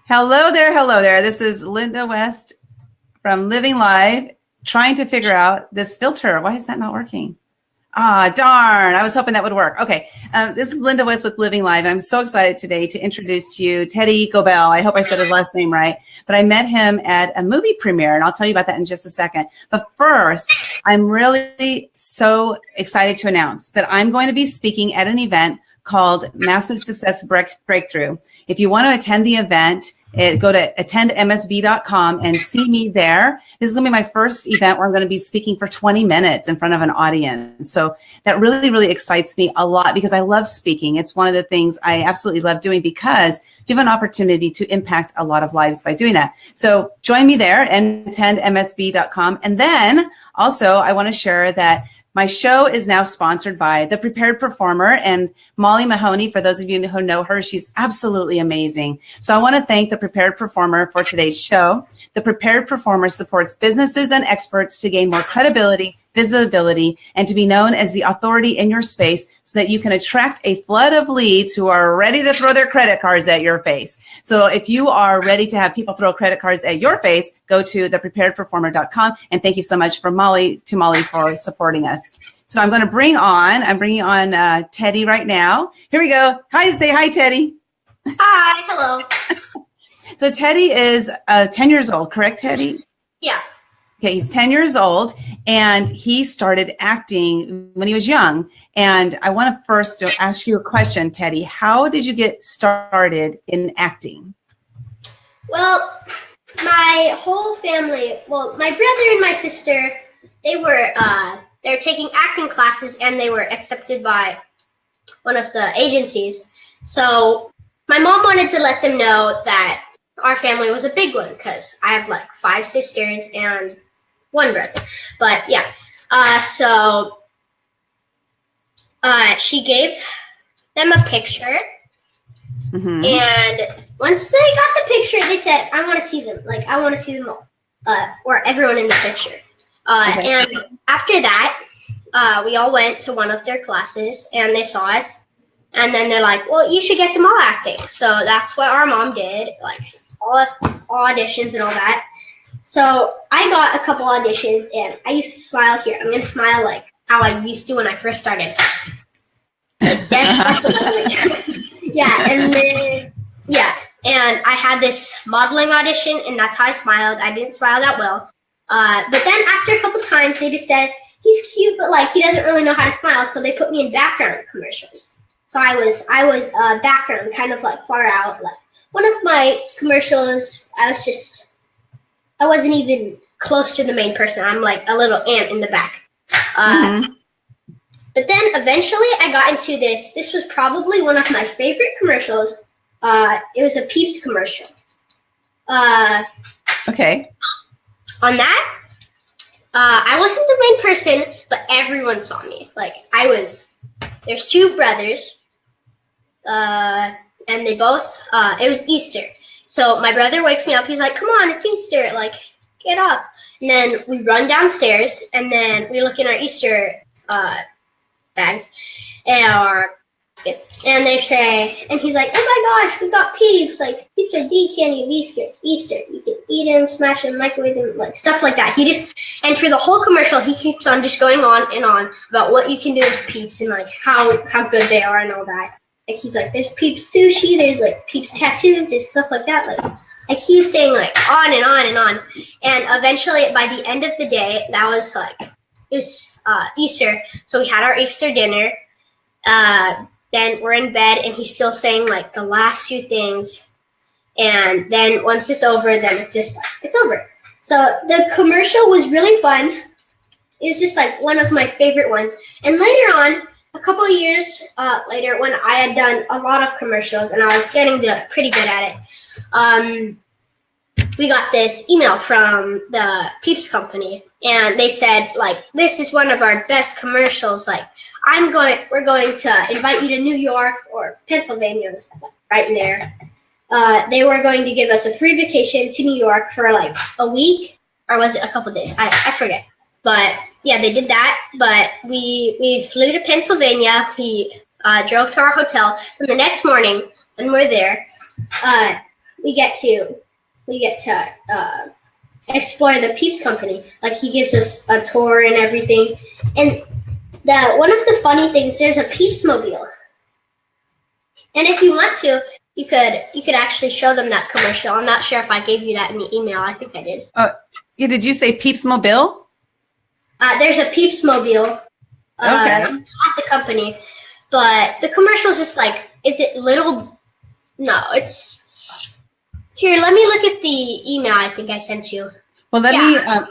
Hello there. This is Linda West from Living Live, trying to figure out this filter. Why is that not working? Ah, darn. I was hoping that would work. Okay. This is Linda West with Living Live. I'm so excited today to introduce to you Teddy Gobbell. I hope I said his last name right, but I met him at a movie premiere, and I'll tell you about that in just a second. But first, I'm really so excited to announce that I'm going to be speaking at an event called Massive Success Breakthrough. If you want to attend the event, go to attendmsb.com and see me there. This is going to be my first event where I'm going to be speaking for 20 minutes in front of an audience. So that really, really excites me a lot because I love speaking. It's one of the things I absolutely love doing because you have an opportunity to impact a lot of lives by doing that. So join me there and attendmsb.com. And then also I want to share that my show is now sponsored by The Prepared Performer and Molly Mahoney. For those of you who know her, she's absolutely amazing. So I want to thank The Prepared Performer for today's show. The Prepared Performer supports businesses and experts to gain more credibility, visibility, and to be known as the authority in your space so that you can attract a flood of leads who are ready to throw their credit cards at your face. So if you are ready to have people throw credit cards at your face, go to thepreparedperformer.com. And thank you so much for Molly for supporting us. So I'm bringing on Teddy right now. Here we go. Say hi, Teddy. Hi, hello. So Teddy is 10 years old, correct, Teddy? Yeah. Okay, he's 10 years old, and he started acting when he was young. And I want to first ask you a question, Teddy. How did you get started in acting? Well, my whole family, my brother and my sister, they're taking acting classes, and they were accepted by one of the agencies. So my mom wanted to let them know that our family was a big one because I have like 5 sisters and 1 brother. But yeah, so she gave them a picture, and once they got the picture, they said, I want to see them. Like, I want to see them all, or everyone in the picture. Okay. And after that, we all went to one of their classes, and they saw us, and then they're like, well, you should get them all acting. So that's what our mom did, like all auditions and all that. So I got a couple auditions, and I used to smile here. I'm going to smile like how I used to when I first started. And I had this modeling audition, and that's how I smiled. I didn't smile that well. But then after a couple times, they just said, he's cute, but like he doesn't really know how to smile, so they put me in background commercials. So I was background, kind of like far out. Like one of my commercials, I wasn't even close to the main person. I'm like a little ant in the back. But then eventually I got into this. This was probably one of my favorite commercials. It was a Peeps commercial. Okay. On that, I wasn't the main person, but everyone saw me. Like there's 2 brothers, and they both, it was Easter. So my brother wakes me up. He's like, come on, it's Easter. Like, get up. And then we run downstairs, and then we look in our Easter bags and our baskets. And they say, and he's like, oh my gosh, we got Peeps. Like, Peeps are the candy of Easter. You can eat them, smash them, microwave them, like stuff like that. And for the whole commercial, he keeps on just going on and on about what you can do with Peeps and like how good they are and all that. Like he's like, there's Peeps sushi, there's like Peeps tattoos, there's stuff like that. Like he was staying like on and on and on. And eventually, by the end of the day, that was like, it was Easter. So we had our Easter dinner. Then we're in bed, and he's still saying like the last few things. And then once it's over, then it's over. So the commercial was really fun. It was just like one of my favorite ones. And later on, a couple of years later, when I had done a lot of commercials and I was getting pretty good at it, we got this email from the Peeps company, and they said, like, this is one of our best commercials. Like, we're going to invite you to New York or Pennsylvania, right in there. They were going to give us a free vacation to New York for like a week, or was it a couple days? I forget. But yeah, they did that. But we flew to Pennsylvania. We drove to our hotel. And the next morning, when we're there, we get to explore the Peeps company. Like he gives us a tour and everything. And one of the funny things, there's a Peeps mobile. And if you want to, you could actually show them that commercial. I'm not sure if I gave you that in the email. I think I did. Yeah, did you say Peeps Mobile? There's a Peeps mobile at the company, but the commercial is just like, is it little? No, it's here. Let me look at the email I think I sent you. Well,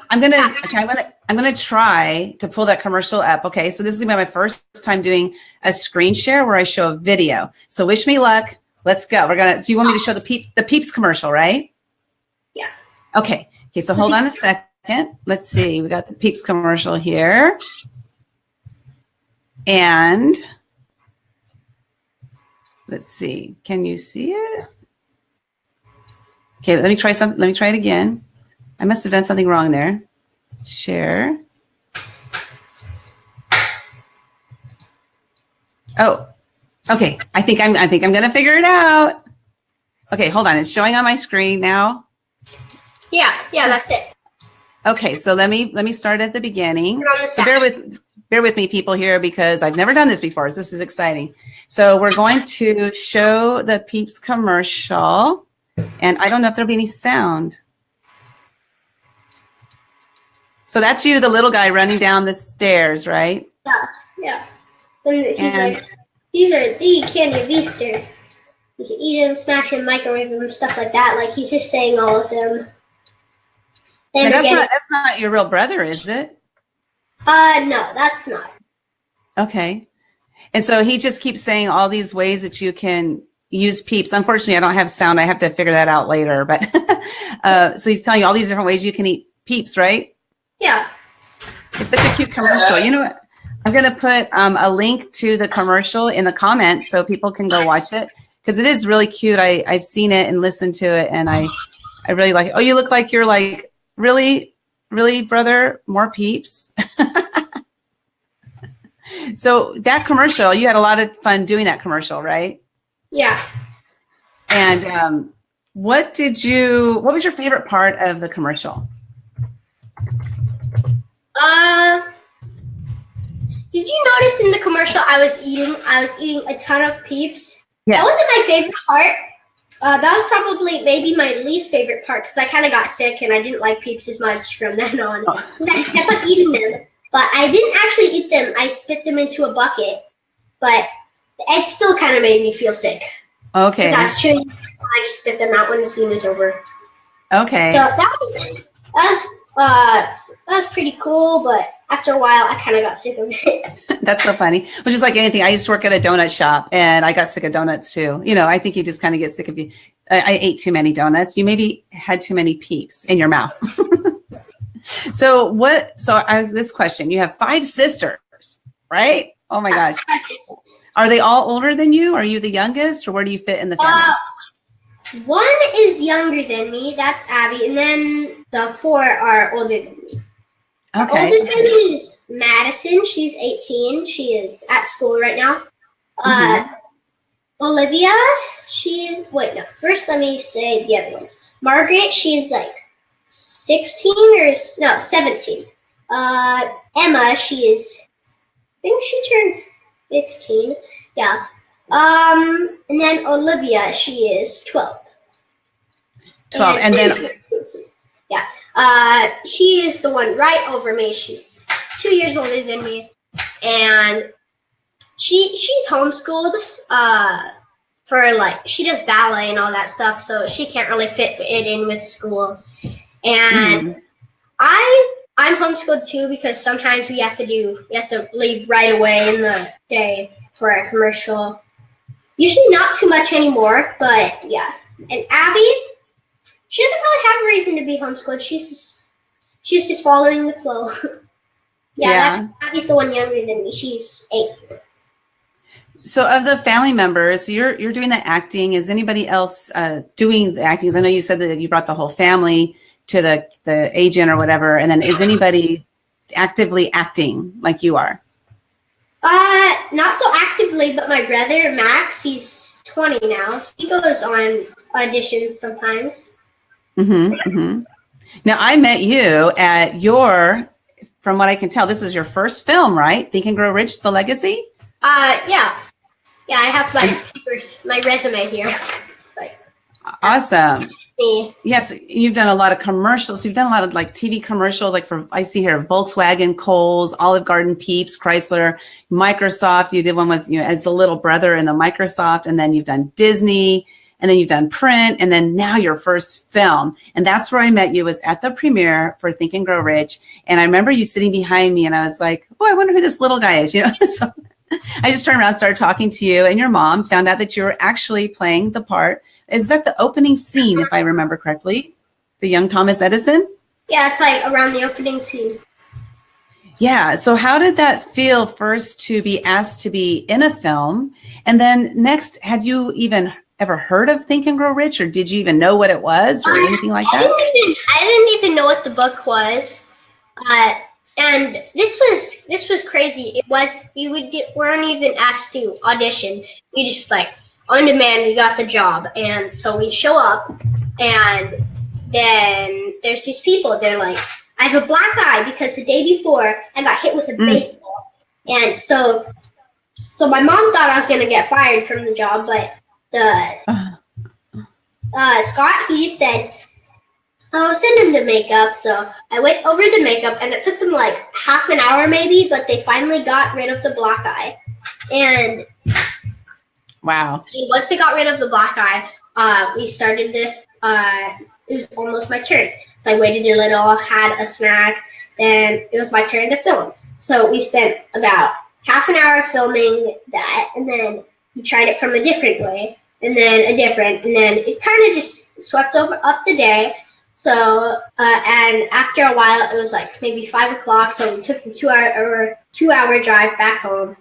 I'm gonna try to pull that commercial up. Okay, so this is gonna be my first time doing a screen share where I show a video. So wish me luck. Let's go. So you want me to show the Peeps commercial, right? Yeah. Okay. So hold on a second. Let's see. We got the Peeps commercial here. And let's see. Can you see it? Okay, let me try it again. I must have done something wrong there. Share. Oh, okay. I think I'm gonna figure it out. Okay, hold on. It's showing on my screen now. Yeah, that's it. Okay, so let me start at the beginning. So bear with me, people, here, because I've never done this before. So this is exciting. So we're going to show the Peeps commercial, and I don't know if there'll be any sound. So that's you, the little guy running down the stairs, right? Yeah. And he's like, these are the candy of Easter. You can eat them, smash them, microwave them, stuff like that. Like he's just saying all of them. That's not your real brother, is it? No, that's not. Okay. And so he just keeps saying all these ways that you can use Peeps. Unfortunately, I don't have sound. I have to figure that out later. But so he's telling you all these different ways you can eat Peeps, right? Yeah. It's such a cute commercial. You know what? I'm going to put a link to the commercial in the comments so people can go watch it because it is really cute. I've seen it and listened to it, and I really like it. Oh, you look like you're like, really, really, brother, more Peeps. So that commercial, you had a lot of fun doing that commercial, right? Yeah. And what was your favorite part of the commercial? Did you notice in the commercial I was eating a ton of Peeps? Yes. That wasn't my favorite part. That was probably maybe my least favorite part because I kind of got sick and I didn't like Peeps as much from then on. Because I kept on eating them, but I didn't actually eat them. I spit them into a bucket, but it still kind of made me feel sick. Okay. Because I was chewing, I just spit them out when the scene was over. Okay. So that was pretty cool, but after a while, I kind of got sick of it. That's so funny. Well, just like anything, I used to work at a donut shop, and I got sick of donuts too. You know, I think you just kind of get sick of you. I ate too many donuts. You maybe had too many Peeps in your mouth. So this question, you have 5 sisters, right? Oh my gosh. 5 sisters. Are they all older than you? Are you the youngest, or where do you fit in the family? One is younger than me. That's Abby. And then the 4 are older than me. Okay. Our oldest baby is Madison. She's 18. She is at school right now. Olivia, first let me say the other ones. Margaret, she's like 17. Emma, I think she turned 15. Yeah. And then Olivia, she is 12. 12. And then yeah. She is the one right over me. She's 2 years older than me. And she's homeschooled she does ballet and all that stuff, so she can't really fit it in with school. And I'm homeschooled too because sometimes we have to leave right away in the day for a commercial. Usually not too much anymore, but yeah. And Abby, she doesn't really have a reason to be homeschooled. She's just following the flow. Yeah. Abby's the one younger than me. She's 8. So of the family members, so you're doing the acting. Is anybody else doing the acting? I know you said that you brought the whole family to the agent or whatever. And then is anybody actively acting like you are? Not so actively, but my brother Max, he's 20 now. He goes on auditions sometimes. Now, I met you at from what I can tell, this is your first film, right? Think and Grow Rich, The Legacy? Yeah. Yeah, I have my resume here. Awesome. Yes, you've done a lot of commercials. You've done a lot of like TV commercials, like I see here, Volkswagen, Kohl's, Olive Garden, Peeps, Chrysler, Microsoft. You did one with, as the little brother in the Microsoft, and then you've done Disney, and then you've done print, and then now your first film. And that's where I met you, was at the premiere for Think and Grow Rich. And I remember you sitting behind me, and I was like, oh, I wonder who this little guy is, So I just turned around, started talking to you, and your mom found out that you were actually playing the part. Is that the opening scene, if I remember correctly? The Young Thomas Edison? Yeah, it's like around the opening scene. Yeah. So how did that feel first to be asked to be in a film? And then next, had you even ever heard of Think and Grow Rich, or did you even know what it was or anything like that? I didn't even know what the book was. And this was crazy. We weren't even asked to audition. We just like, on demand, we got the job. And so we show up, and then there's these people. They're like, I have a black eye because the day before I got hit with a baseball. And so my mom thought I was going to get fired from the job, but Scott, he just said, oh, send him to makeup. So I went over to makeup, and it took them like half an hour maybe, but they finally got rid of the black eye. And wow. Once they got rid of the black eye, we started it was almost my turn. So I waited a little, had a snack, then it was my turn to film. So we spent about half an hour filming that, and then we tried it from a different way, and then a different, and then it kind of just swept up the day. So, and after a while, it was like maybe 5 o'clock, so we took the 2-hour drive back home.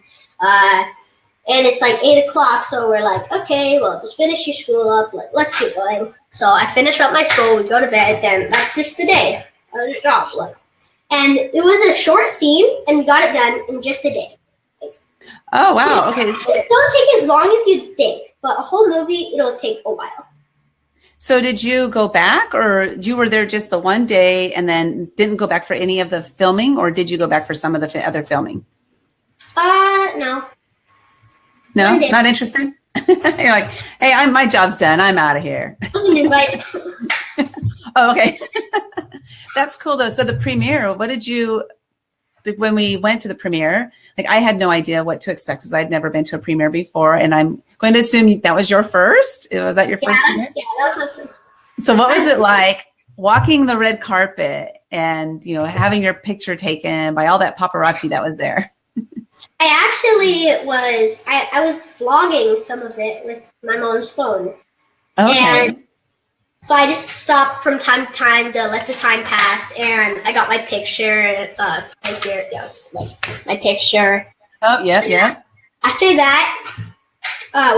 And it's like 8 o'clock, so we're like, okay, well, just finish your school up. Let's get going. So I finish up my school, we go to bed, then that's just the day. And it was a short scene, and we got it done in just a day. Oh, wow. Okay. It don't take as long as you'd think, but a whole movie, it'll take a while. So did you go back, or you were there just the one day and then didn't go back for any of the filming, or did you go back for some of the other filming? No. No, not interested? You're like, hey, my job's done. I'm out of here. I wasn't invited. Oh, okay. That's cool, though. So the premiere, when we went to the premiere, like I had no idea what to expect because I'd never been to a premiere before. And I'm going to assume that was your first? Was that your first premiere? Yeah, that was my first. So what was it like walking the red carpet and, having your picture taken by all that paparazzi that was there? I actually I was vlogging some of it with my mom's phone. Okay. And so I just stopped from time to time to let the time pass, and I got my picture right here. Yeah, it's like my picture. Oh, yeah. After that,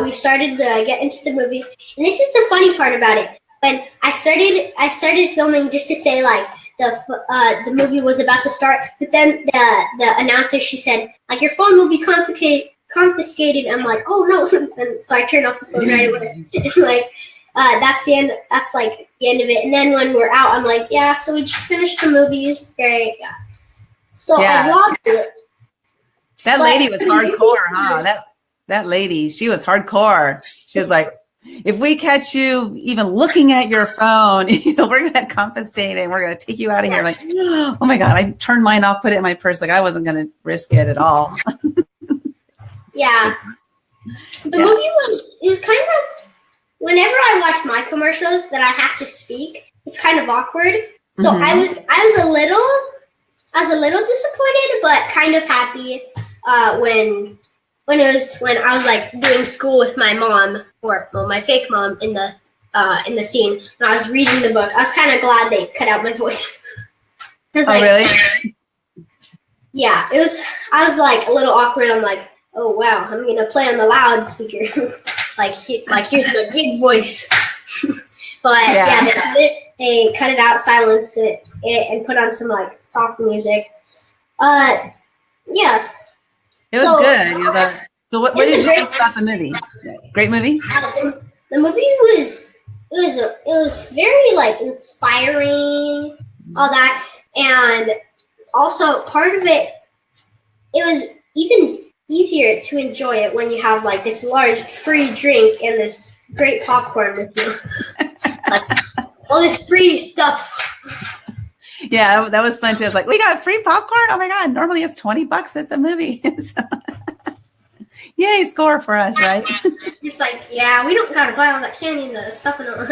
we started to get into the movie. And this is the funny part about it. When I started filming just to say like, the movie was about to start, but then the announcer, she said, like, your phone will be confiscated. I'm like, oh no, and so I turned off the phone right away. It's like that's the end. That's like the end of it. And then when we're out, I'm like, yeah, so we just finished the movie. It's great. Yeah. So I vlogged it. That lady was hardcore, huh? That lady, she was hardcore. She was like, if we catch you even looking at your phone, we're going to confiscate it and we're going to take you out of here. Like, oh my God, I turned mine off, put it in my purse. Like I wasn't going to risk it at all. Yeah. The movie it was kind of, whenever I watch my commercials that I have to speak, it's kind of awkward. So I was a little disappointed, but kind of happy when I was like doing school with my mom, or my fake mom in the scene, and I was reading the book. I was kind of glad they cut out my voice. Really? Yeah, it was. I was like a little awkward. I'm like, oh wow, I'm gonna play on the loudspeaker, here's my big voice. But yeah, they cut it out, silence it, and put on some like soft music. Yeah. It was good. You know, what it was did a you think about the movie? Great movie? The movie was very like inspiring, all that, and also part of it was even easier to enjoy it when you have like this large free drink and this great popcorn with you, like all this free stuff. Yeah, that was fun too. I was like, we got free popcorn. Oh my God. Normally it's $20 at the movie. So, yay, score for us, right? Just like, yeah, we don't gotta buy all that candy and the stuff and all.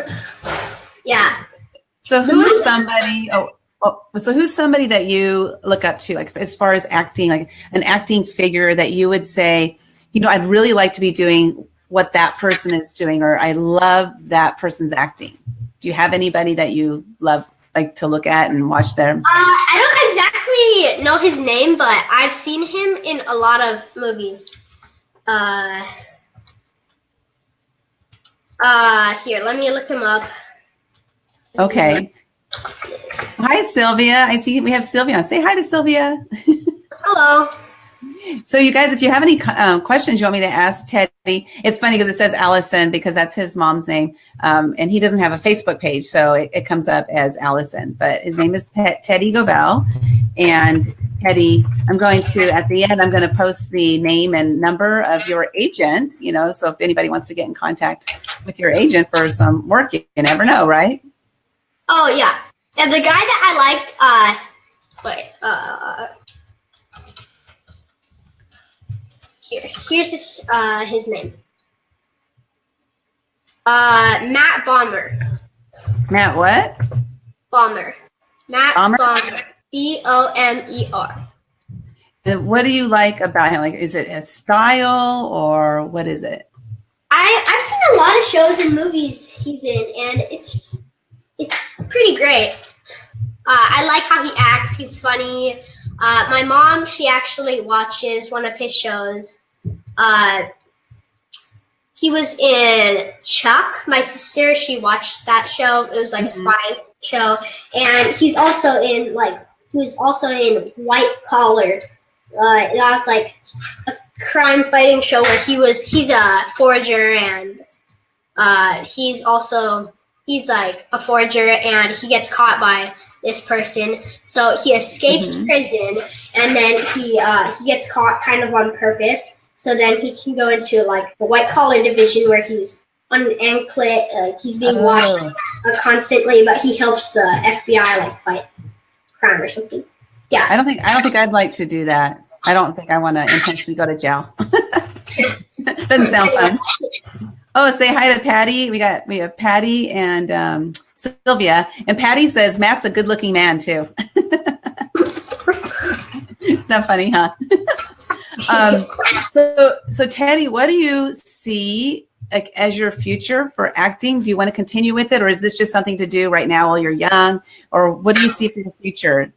Yeah. So who's somebody that you look up to, like as far as acting, like an acting figure that you would say, you know, I'd really like to be doing what that person is doing, or I love that person's acting. Do you have anybody that you love, like to look at and watch them? I don't exactly know his name, but I've seen him in a lot of movies. Here, let me look him up. Okay. Hi, Sylvia. I see we have Sylvia. Say hi to Sylvia. Hello. So you guys, if you have any questions you want me to ask Teddy, it's funny because it says Allison because that's his mom's name. And he doesn't have a Facebook page, so it comes up as Allison. But his name is Teddy Gobbell. And Teddy, I'm going to post the name and number of your agent, you know, so if anybody wants to get in contact with your agent for some work, you never know, right? Oh, yeah. And the guy that I liked, here's his name. Matt Bomer. Matt what? Bomer. Matt Bomer? Bomer. And what do you like about him? Like, is it a style or what is it? I've seen a lot of shows and movies he's in, and it's pretty great. I like how he acts. He's funny. My mom, she actually watches one of his shows. He was in Chuck. My sister, she watched that show. It was like a spy show, and he was also in White Collar. That was like a crime fighting show where he's a forger, and he's like a forger, and he gets caught by this person, so he escapes prison, and then he gets caught kind of on purpose, so then he can go into like the white collar division where he's on an anklet, he's being watched constantly, but he helps the FBI like fight crime or something. Yeah. I don't think I'd like to do that. I don't think I want to intentionally go to jail. Doesn't sound fun. Oh, say hi to Patty. We have Patty and Sylvia, and Patty says Matt's a good-looking man too. It's not funny, huh? So Teddy, what do you see like as your future for acting? Do you want to continue with it, or is this just something to do right now while you're young, or what do you see for the future?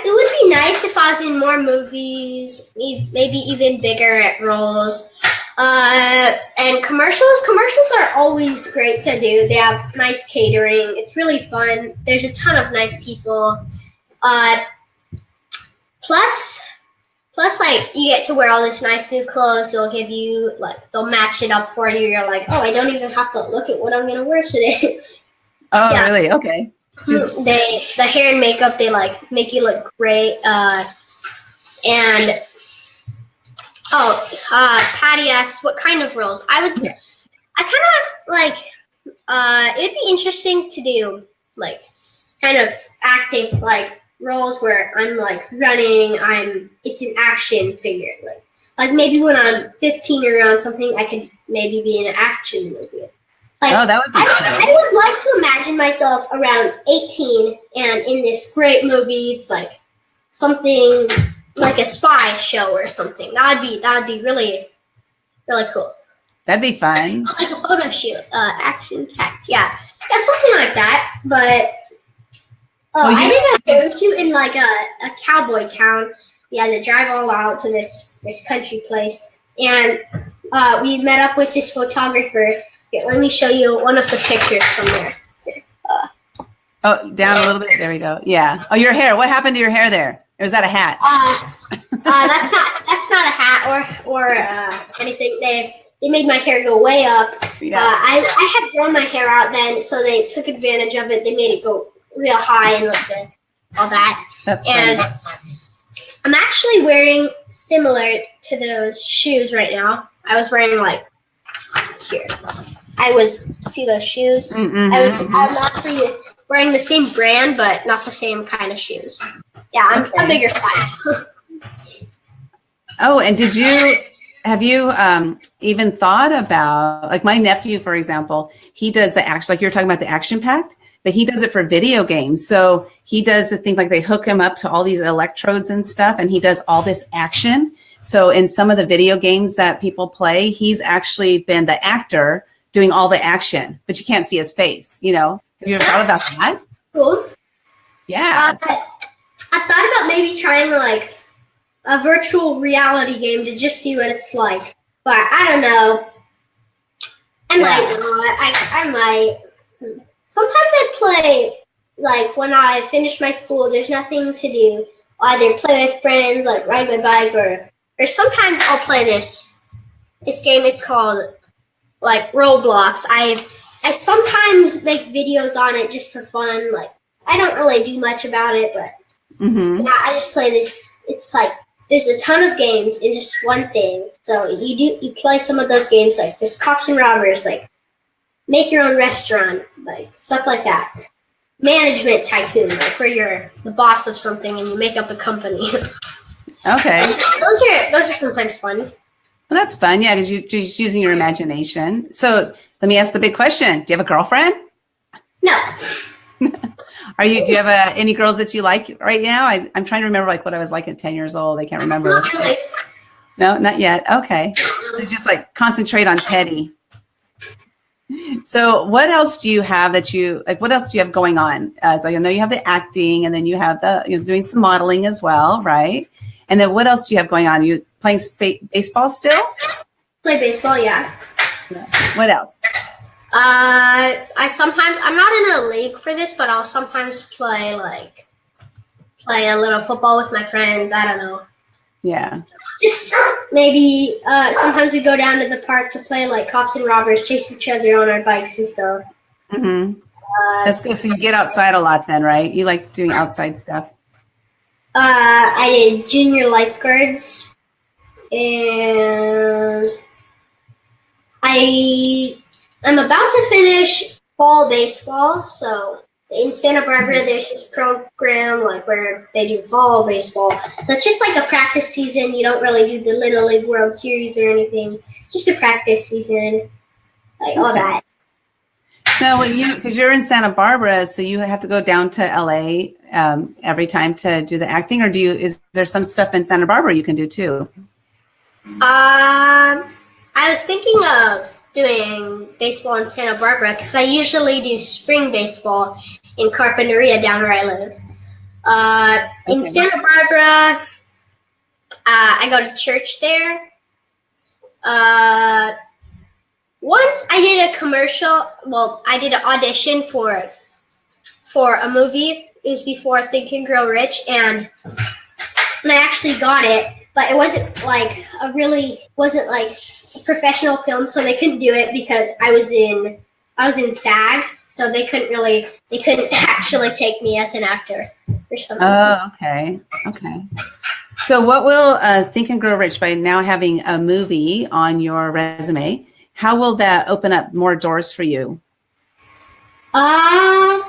It would be nice if I was in more movies, maybe even bigger roles. And commercials. Commercials are always great to do. They have nice catering. It's really fun. There's a ton of nice people. Plus, like, you get to wear all this nice new clothes. They'll give you, like, they'll match it up for you. You're like, oh, I don't even have to look at what I'm going to wear today. Oh, yeah. Really? Okay. The hair and makeup, they like make you look great. Patty asked what kind of roles I kind of like. It'd be interesting to do like kind of acting like roles where I'm like running. It's an action figure. Like maybe when I'm 15 or around something, I could maybe be in an action movie. Like, oh, that would be I would like to imagine myself around 18 and in this great movie. It's like something like a spy show or something. That'd be really, really cool. That'd be fun. Like a photo shoot, action packed. Yeah, something like that. But I did a photo shoot in like a cowboy town. We had to drive all out to this country place, and we met up with this photographer. Here, let me show you one of the pictures from there. Oh, down a little bit. There we go. Yeah. Oh, your hair. What happened to your hair there? Or is that a hat? That's not a hat or anything. They made my hair go way up. Yeah. I had grown my hair out then, so they took advantage of it. They made it go real high and all that. That's and funny. I'm actually wearing similar to those shoes right now. I was wearing here. See those shoes? Mm-hmm. I'm actually wearing the same brand, but not the same kind of shoes. Yeah, I'm a bigger size. Oh, and have you even thought about, like my nephew, for example, he does the action, like you're talking about the action packed, but he does it for video games. So he does the thing like they hook him up to all these electrodes and stuff, and he does all this action. So in some of the video games that people play, he's actually been the actor doing all the action, but you can't see his face, you know? Have you ever thought about that? Cool. Yeah. I thought about maybe trying a virtual reality game to just see what it's like. But I don't know. I might. Sometimes I play, when I finish my school, there's nothing to do. I'll either play with friends, ride my bike, or sometimes I'll play this game. It's called, Roblox. I sometimes make videos on it just for fun. I don't really do much about it, but I just play this. It's there's a ton of games in just one thing. So you play some of those games, there's cops and robbers, make your own restaurant, stuff like that. Management tycoon, where you're the boss of something and you make up a company. Okay. And those are sometimes fun. Well, that's fun. Yeah, because you're just using your imagination. So let me ask the big question. Do you have a girlfriend? No. Do you have any girls that you like right now? I'm trying to remember what I was like at 10 years old. I can't remember. Not really. No, not yet. Okay. So just concentrate on Teddy. So what else do you have what else do you have going on? I know you have the acting, and then you have doing some modeling as well, right? And then what else do you have going on? You playing baseball still? Play baseball, yeah. What else? I'm not in a league for this, but I'll sometimes play a little football with my friends. I don't know. Yeah. Just maybe sometimes we go down to the park to play cops and robbers, chase each other on our bikes and stuff. Mm-hmm. That's good. So you get outside a lot then, right? You like doing outside stuff. I did junior lifeguards, and I'm about to finish fall baseball. So in Santa Barbara, there's this program where they do fall baseball. So it's just a practice season. You don't really do the Little League World Series or anything. Just a practice season, all that. So because you're in Santa Barbara, so you have to go down to LA every time to do the acting, or is there some stuff in Santa Barbara you can do too? I was thinking of doing baseball in Santa Barbara because I usually do spring baseball in Carpinteria down where I live. In Santa Barbara, I go to church there. Once I did a commercial. Well, I did an audition for a movie. It was before Think and Grow Rich, and I actually got it. But it wasn't a professional film, so they couldn't do it because I was in SAG, so they couldn't actually take me as an actor or something. Oh, okay. So what will Think and Grow Rich, by now having a movie on your resume, how will that open up more doors for you? I'm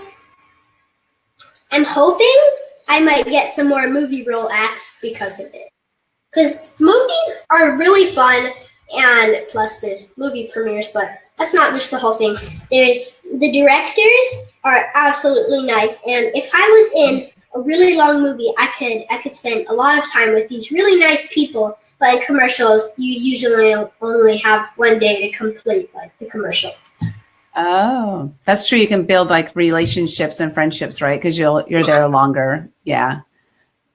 hoping I might get some more movie role acts because of it. Because movies are really fun, and plus there's movie premieres, but that's not just the whole thing. The directors are absolutely nice, and if I was in a really long movie, I could spend a lot of time with these really nice people. But in commercials, you usually only have one day to complete the commercial. Oh, that's true. You can build relationships and friendships, right? Because you're there longer. Yeah.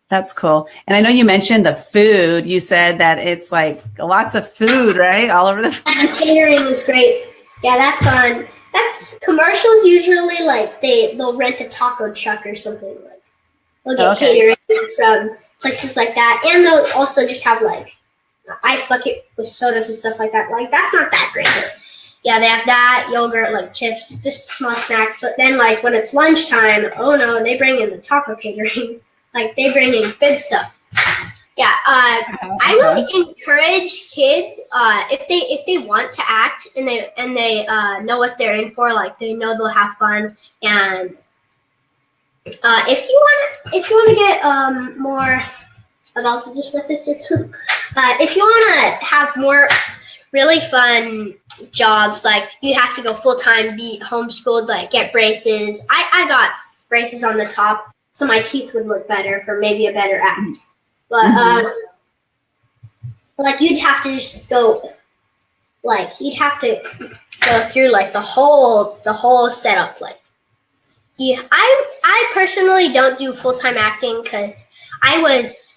That's cool. And I know you mentioned the food. You said that it's lots of food, right? All over the place. Catering is great. Yeah, that's commercials usually like they'll rent a taco truck or something like. They'll get catering from places like that, and they'll also just have like ice bucket with sodas and stuff like that. Like that's not that great. But yeah, they have that, yogurt, like chips, just small snacks. But then like when it's lunchtime, oh no, they bring in the taco catering. Like they bring in good stuff. Yeah, I would encourage kids if they want to act and they know what they're in for. Like they know they'll have fun, and if you want to get more. Oh, that was just my sister. If you want to have more really fun jobs, like you have to go full time, be homeschooled, like get braces. I got braces on the top so my teeth would look better for maybe a better act. But like you'd have to just go, like you'd have to go through like the whole setup. Like, yeah, I personally don't do full time acting because I was.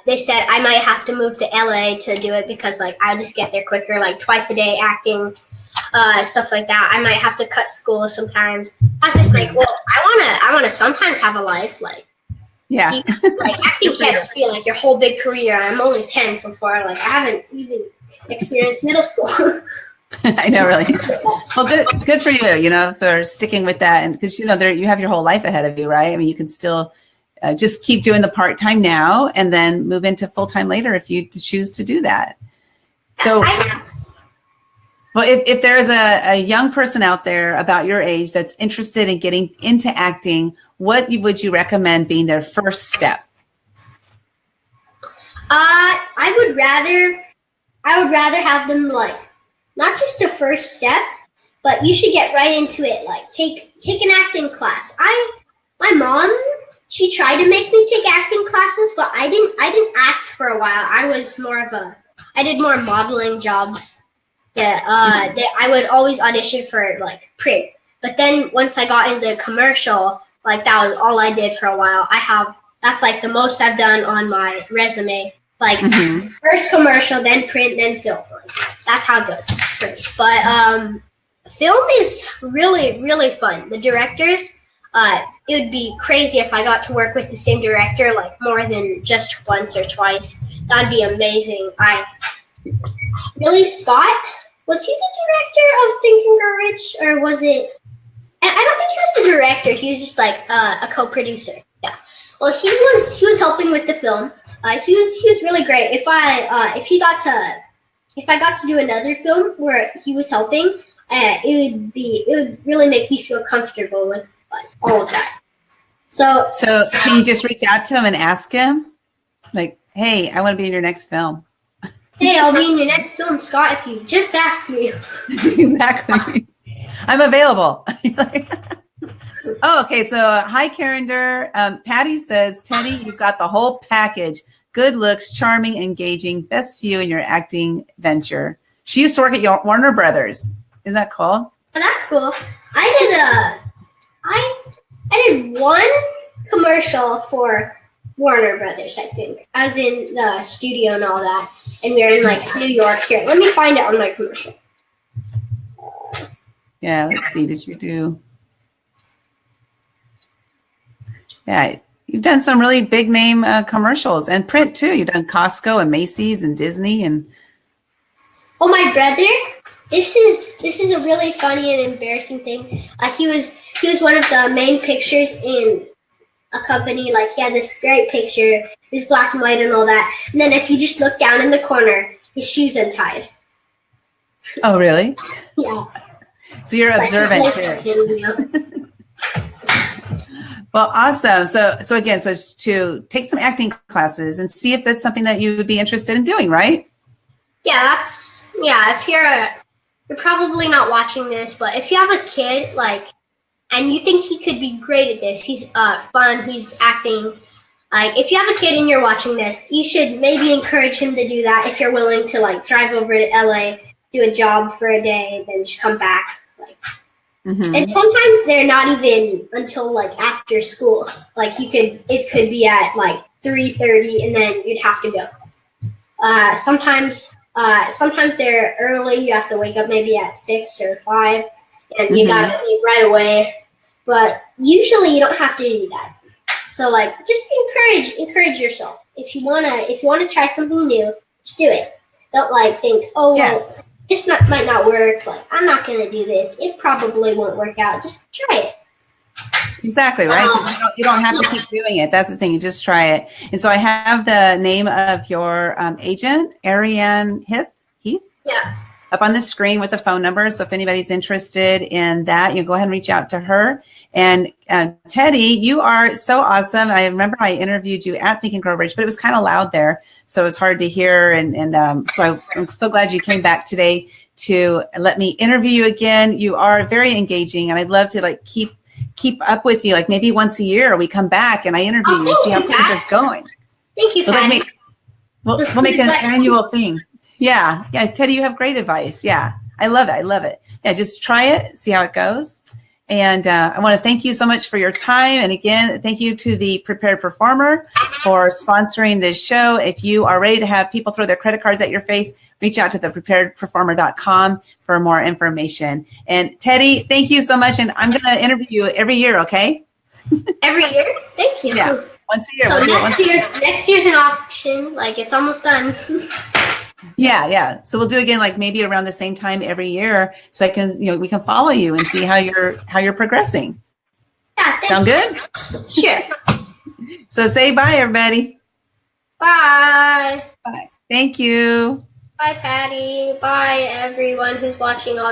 They said I might have to move to LA to do it because like I just get there quicker, like twice a day acting, stuff like that. I might have to cut school sometimes. I was just like, well, I wanna sometimes have a life, like yeah. Like acting can't just be like your whole big career. I'm only 10 so far. Like I haven't even experienced middle school. I know, really. Well, good for you, you know, for sticking with that, and because you know you have your whole life ahead of you, right? I mean, you can still. Just keep doing the part-time now and then move into full-time later if you choose to do that. So, well, if there is a young person out there about your age that's interested in getting into acting, what would you recommend being their first step? I would rather have them like not just a first step, but you should get right into it. Like take an acting class. My mom. She tried to make me take acting classes, but I didn't act for a while. I did more modeling jobs. Yeah, I would always audition for like print. But then once I got into commercial, like that was all I did for a while. That's like the most I've done on my resume. Like first commercial, then print, then film. That's how it goes. But film is really, really fun. The directors. It would be crazy if I got to work with the same director like more than just once or twice. That'd be amazing. Really, Scott? Was he the director of Think and Grow Rich, or was it? I don't think he was the director. He was just like a co-producer. Yeah. Well, he was helping with the film. He was really great. If I got to do another film where he was helping, it would really make me feel comfortable with. Like all of that. So can you just reach out to him and ask him, like, hey, I want to be in your next film. Hey, I'll be in your next film, Scott, if you just ask me. Exactly. I'm available. Oh, okay. So hi, Carender. Patty says, Teddy, you've got the whole package. Good looks, charming, engaging. Best to you in your acting venture. She used to work at Warner Brothers. Isn't that cool? Oh, that's cool. I did one commercial for Warner Brothers, I think. I was in the studio and all that, and we were in like New York here. Let me find it on my commercial. Yeah, let's see. Did you do? Yeah, you've done some really big name commercials and print too. You've done Costco and Macy's and Disney and. Oh, my brother. This is a really funny and embarrassing thing. He was one of the main pictures in a company. Like he had this great picture, it was black and white and all that. And then if you just look down in the corner, his shoe's untied. Oh, really? Yeah. So you're observant too. Well, awesome. So again, so to take some acting classes and see if that's something that you would be interested in doing, right? Yeah, if you're probably not watching this, but if you have a kid, like, and you think he could be great at this, he's fun, he's acting, like, if you have a kid and you're watching this, you should maybe encourage him to do that if you're willing to, like, drive over to LA, do a job for a day, then just come back, like. And sometimes they're not even until, like, after school. Like, it could be at, like, 3:30, and then you'd have to go. Sometimes they're early. You have to wake up maybe at 6 or 5, and you gotta leave right away. But usually you don't have to do that. So like, just encourage yourself. If you wanna try something new, just do it. Don't like think, oh well, this might not work. Like, I'm not gonna do this. It probably won't work out. Just try it. Exactly, right? 'Cause you don't have to keep doing it. That's the thing. You just try it. And so I have the name of your agent, Ariane Heath. Yeah. Up on the screen with the phone number. So if anybody's interested in that, you go ahead and reach out to her. And Teddy, you are so awesome. I remember I interviewed you at Think and Grow Rich, but it was kind of loud there, so it was hard to hear. And so I'm so glad you came back today to let me interview you again. You are very engaging, and I'd love to like keep up with you. Like maybe once a year we come back and I interview you and see how things are going. Thank you, Patty. We'll make an annual thing. Yeah. Teddy, you have great advice. Yeah, I love it. Yeah, just try it, see how it goes. And I want to thank you so much for your time. And again, thank you to the Prepared Performer for sponsoring this show. If you are ready to have people throw their credit cards at your face, reach out to thepreparedperformer.com for more information. And Teddy, thank you so much. And I'm going to interview you every year, okay? Every year? Thank you. Yeah, once a year. So next year's an auction. Like, it's almost done. Yeah. So we'll do again, like maybe around the same time every year, so we can follow you and see how you're progressing. Yeah. Sound good? Sure. So say bye, everybody. Bye. Bye. Thank you. Bye, Patty. Bye, everyone who's watching all